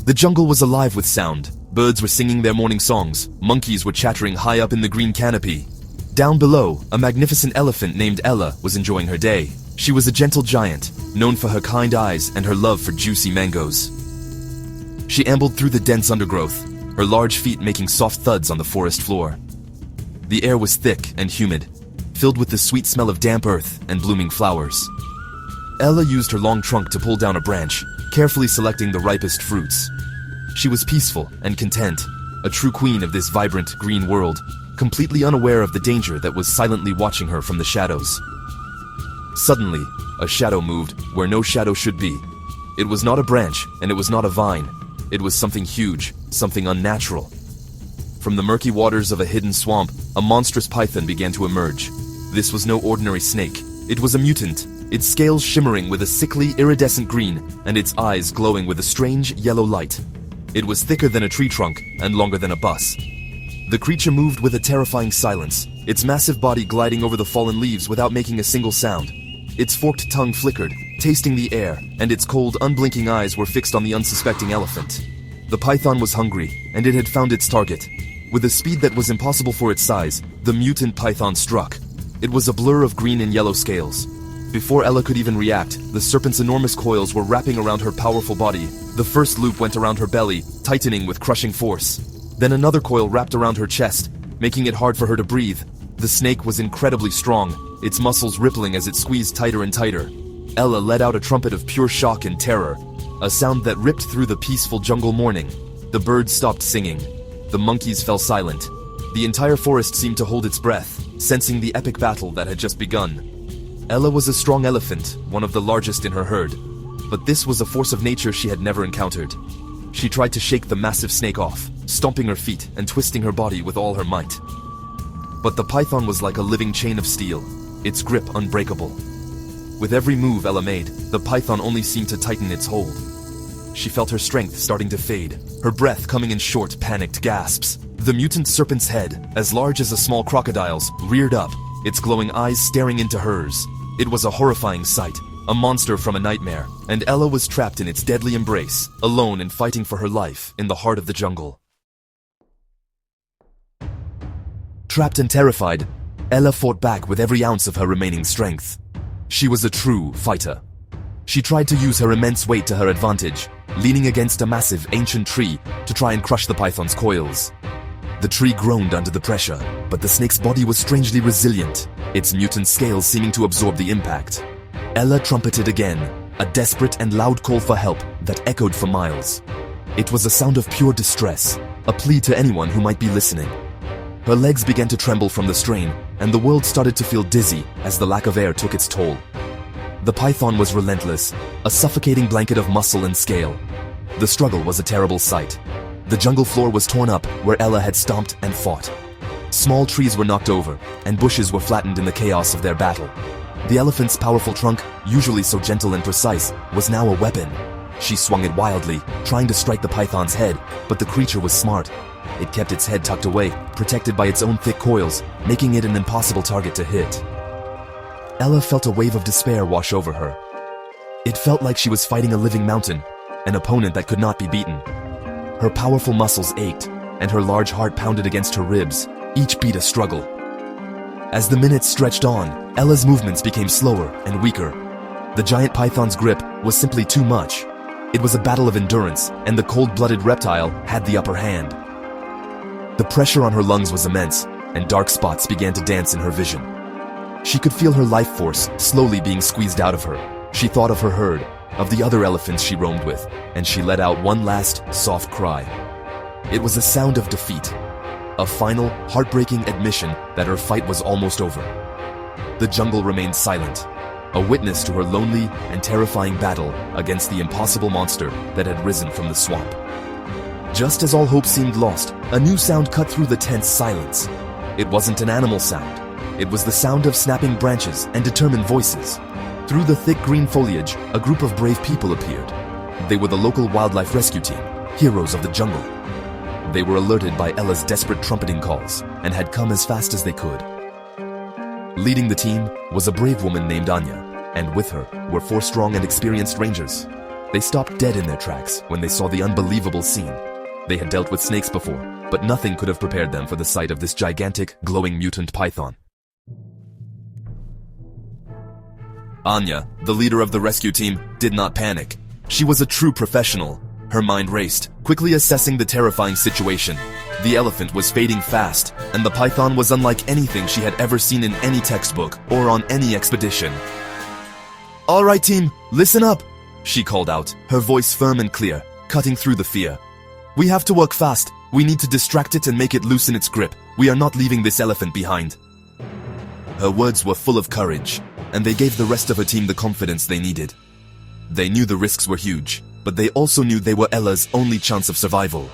The jungle was alive with sound. Birds were singing their morning songs. Monkeys were chattering high up in the green canopy. Down below, a magnificent elephant named Ella was enjoying her day. She was a gentle giant, known for her kind eyes and her love for juicy mangoes. She ambled through the dense undergrowth, her large feet making soft thuds on the forest floor. The air was thick and humid, filled with the sweet smell of damp earth and blooming flowers. Ella used her long trunk to pull down a branch, carefully selecting the ripest fruits. She was peaceful and content, a true queen of this vibrant green world, completely unaware of the danger that was silently watching her from the shadows. Suddenly, a shadow moved where no shadow should be. It was not a branch, and it was not a vine. It was something huge, something unnatural. From the murky waters of a hidden swamp, a monstrous python began to emerge. This was no ordinary snake. It was a mutant, its scales shimmering with a sickly, iridescent green, and its eyes glowing with a strange, yellow light. It was thicker than a tree trunk and longer than a bus. The creature moved with a terrifying silence, its massive body gliding over the fallen leaves without making a single sound. Its forked tongue flickered, tasting the air, and its cold, unblinking eyes were fixed on the unsuspecting elephant. The python was hungry, and it had found its target. With a speed that was impossible for its size, the mutant python struck. It was a blur of green and yellow scales. Before Ella could even react, the serpent's enormous coils were wrapping around her powerful body. The first loop went around her belly, tightening with crushing force. Then another coil wrapped around her chest, making it hard for her to breathe. The snake was incredibly strong, its muscles rippling as it squeezed tighter and tighter. Ella let out a trumpet of pure shock and terror, a sound that ripped through the peaceful jungle morning. The birds stopped singing. The monkeys fell silent. The entire forest seemed to hold its breath, sensing the epic battle that had just begun. Ella was a strong elephant, one of the largest in her herd, but this was a force of nature she had never encountered. She tried to shake the massive snake off, stomping her feet and twisting her body with all her might. But the python was like a living chain of steel, its grip unbreakable. With every move Ella made, the python only seemed to tighten its hold. She felt her strength starting to fade, her breath coming in short, panicked gasps. The mutant serpent's head, as large as a small crocodile's, reared up, its glowing eyes staring into hers. It was a horrifying sight, a monster from a nightmare, and Ella was trapped in its deadly embrace, alone and fighting for her life in the heart of the jungle. Trapped and terrified, Ella fought back with every ounce of her remaining strength. She was a true fighter. She tried to use her immense weight to her advantage, leaning against a massive, ancient tree to try and crush the python's coils. The tree groaned under the pressure, but the snake's body was strangely resilient, its mutant scales seeming to absorb the impact. Ella trumpeted again, a desperate and loud call for help that echoed for miles. It was a sound of pure distress, a plea to anyone who might be listening. Her legs began to tremble from the strain, and the world started to feel dizzy as the lack of air took its toll. The python was relentless, a suffocating blanket of muscle and scale. The struggle was a terrible sight. The jungle floor was torn up where Ella had stomped and fought. Small trees were knocked over, and bushes were flattened in the chaos of their battle. The elephant's powerful trunk, usually so gentle and precise, was now a weapon. She swung it wildly, trying to strike the python's head, but the creature was smart. It kept its head tucked away, protected by its own thick coils, making it an impossible target to hit. Ella felt a wave of despair wash over her. It felt like she was fighting a living mountain, an opponent that could not be beaten. Her powerful muscles ached, and her large heart pounded against her ribs, each beat a struggle. As the minutes stretched on, Ella's movements became slower and weaker. The giant python's grip was simply too much. It was a battle of endurance, and the cold-blooded reptile had the upper hand. The pressure on her lungs was immense, and dark spots began to dance in her vision. She could feel her life force slowly being squeezed out of her. She thought of her herd, of the other elephants she roamed with, and she let out one last, soft cry. It was a sound of defeat, a final, heartbreaking admission that her fight was almost over. The jungle remained silent, a witness to her lonely and terrifying battle against the impossible monster that had risen from the swamp. Just as all hope seemed lost, a new sound cut through the tense silence. It wasn't an animal sound. It was the sound of snapping branches and determined voices. Through the thick green foliage, a group of brave people appeared. They were the local wildlife rescue team, heroes of the jungle. They were alerted by Ella's desperate trumpeting calls and had come as fast as they could. Leading the team was a brave woman named Anya, and with her were 4 strong and experienced rangers. They stopped dead in their tracks when they saw the unbelievable scene. They had dealt with snakes before, but nothing could have prepared them for the sight of this gigantic, glowing mutant python. Anya, the leader of the rescue team, did not panic. She was a true professional. Her mind raced, quickly assessing the terrifying situation. The elephant was fading fast, and the python was unlike anything she had ever seen in any textbook or on any expedition. "All right, team, listen up," she called out, her voice firm and clear, cutting through the fear. "We have to work fast. We need to distract it and make it loosen its grip. We are not leaving this elephant behind." Her words were full of courage, and they gave the rest of her team the confidence they needed. They knew the risks were huge, but they also knew they were Ella's only chance of survival.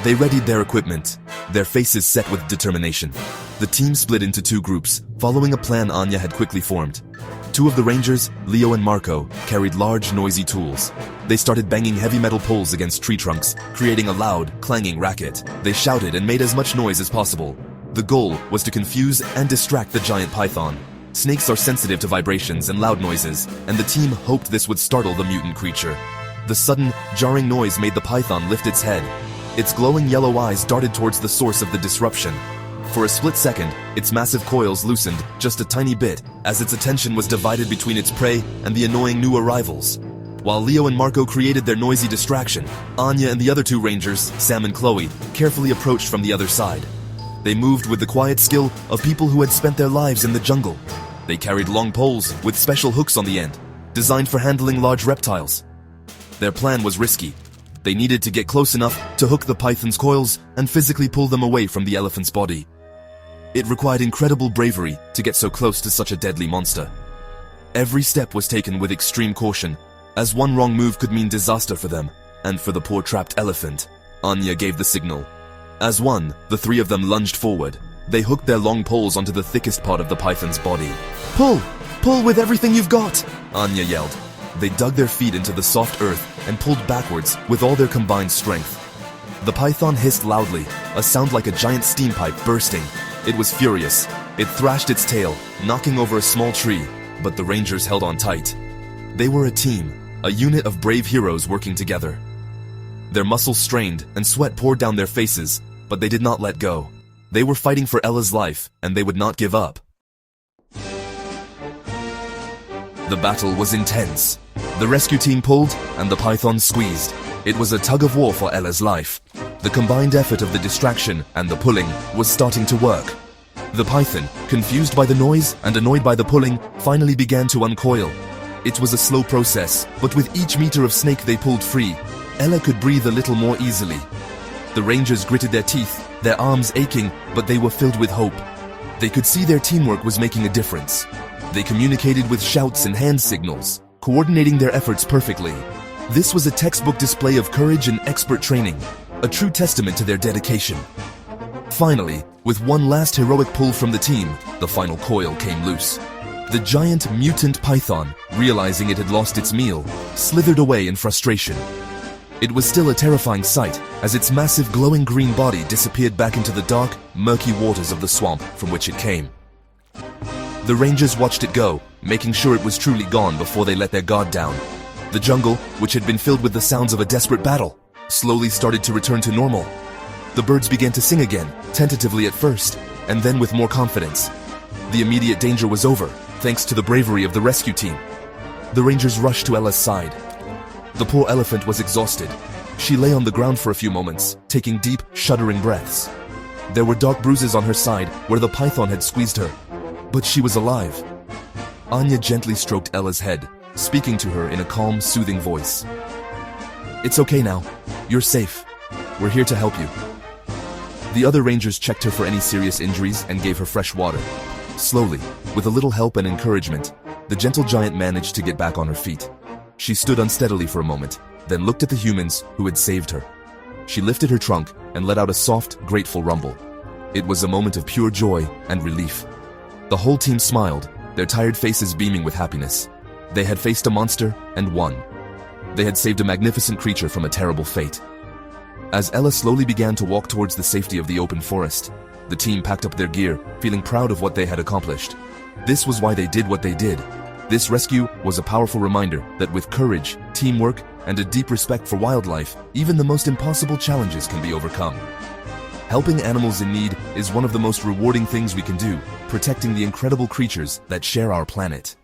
They readied their equipment, their faces set with determination. The team split into two groups, following a plan Anya had quickly formed. Two of the rangers, Leo and Marco, carried large, noisy tools. They started banging heavy metal poles against tree trunks, creating a loud, clanging racket. They shouted and made as much noise as possible. The goal was to confuse and distract the giant python. Snakes are sensitive to vibrations and loud noises, and the team hoped this would startle the mutant creature. The sudden, jarring noise made the python lift its head. Its glowing yellow eyes darted towards the source of the disruption. For a split second, its massive coils loosened just a tiny bit as its attention was divided between its prey and the annoying new arrivals. While Leo and Marco created their noisy distraction, Anya and the other two rangers, Sam and Chloe, carefully approached from the other side. They moved with the quiet skill of people who had spent their lives in the jungle. They carried long poles with special hooks on the end, designed for handling large reptiles. Their plan was risky. They needed to get close enough to hook the python's coils and physically pull them away from the elephant's body. It required incredible bravery to get so close to such a deadly monster. Every step was taken with extreme caution, as one wrong move could mean disaster for them, and for the poor trapped elephant. Anya gave the signal. As one, the three of them lunged forward. They hooked their long poles onto the thickest part of the python's body. "Pull! Pull with everything you've got!" Anya yelled. They dug their feet into the soft earth and pulled backwards with all their combined strength. The python hissed loudly, a sound like a giant steam pipe bursting. It was furious. It thrashed its tail, knocking over a small tree, but the rangers held on tight. They were a team, a unit of brave heroes working together. Their muscles strained and sweat poured down their faces, but they did not let go. They were fighting for Ella's life, and they would not give up. The battle was intense. The rescue team pulled, and the python squeezed. It was a tug of war for Ella's life. The combined effort of the distraction and the pulling was starting to work. The python, confused by the noise and annoyed by the pulling, finally began to uncoil. It was a slow process, but with each meter of snake they pulled free, Ella could breathe a little more easily. The rangers gritted their teeth, their arms aching, but they were filled with hope. They could see their teamwork was making a difference. They communicated with shouts and hand signals, coordinating their efforts perfectly. This was a textbook display of courage and expert training, a true testament to their dedication. Finally, with one last heroic pull from the team, the final coil came loose. The giant mutant python, realizing it had lost its meal, slithered away in frustration. It was still a terrifying sight as its massive glowing green body disappeared back into the dark, murky waters of the swamp from which it came. The rangers watched it go, making sure it was truly gone before they let their guard down. The jungle, which had been filled with the sounds of a desperate battle, slowly started to return to normal. The birds began to sing again, tentatively at first, and then with more confidence. The immediate danger was over, thanks to the bravery of the rescue team. The rangers rushed to Ella's side. The poor elephant was exhausted. She lay on the ground for a few moments, taking deep, shuddering breaths. There were dark bruises on her side where the python had squeezed her, but she was alive. Anya gently stroked Ella's head, speaking to her in a calm, soothing voice. "It's okay now. You're safe. We're here to help you." The other rangers checked her for any serious injuries and gave her fresh water. Slowly, with a little help and encouragement, the gentle giant managed to get back on her feet. She stood unsteadily for a moment, then looked at the humans who had saved her. She lifted her trunk and let out a soft, grateful rumble. It was a moment of pure joy and relief. The whole team smiled, their tired faces beaming with happiness. They had faced a monster and won. They had saved a magnificent creature from a terrible fate. As Ella slowly began to walk towards the safety of the open forest, the team packed up their gear, feeling proud of what they had accomplished. This was why they did what they did. This rescue was a powerful reminder that with courage, teamwork, and a deep respect for wildlife, even the most impossible challenges can be overcome. Helping animals in need is one of the most rewarding things we can do, protecting the incredible creatures that share our planet.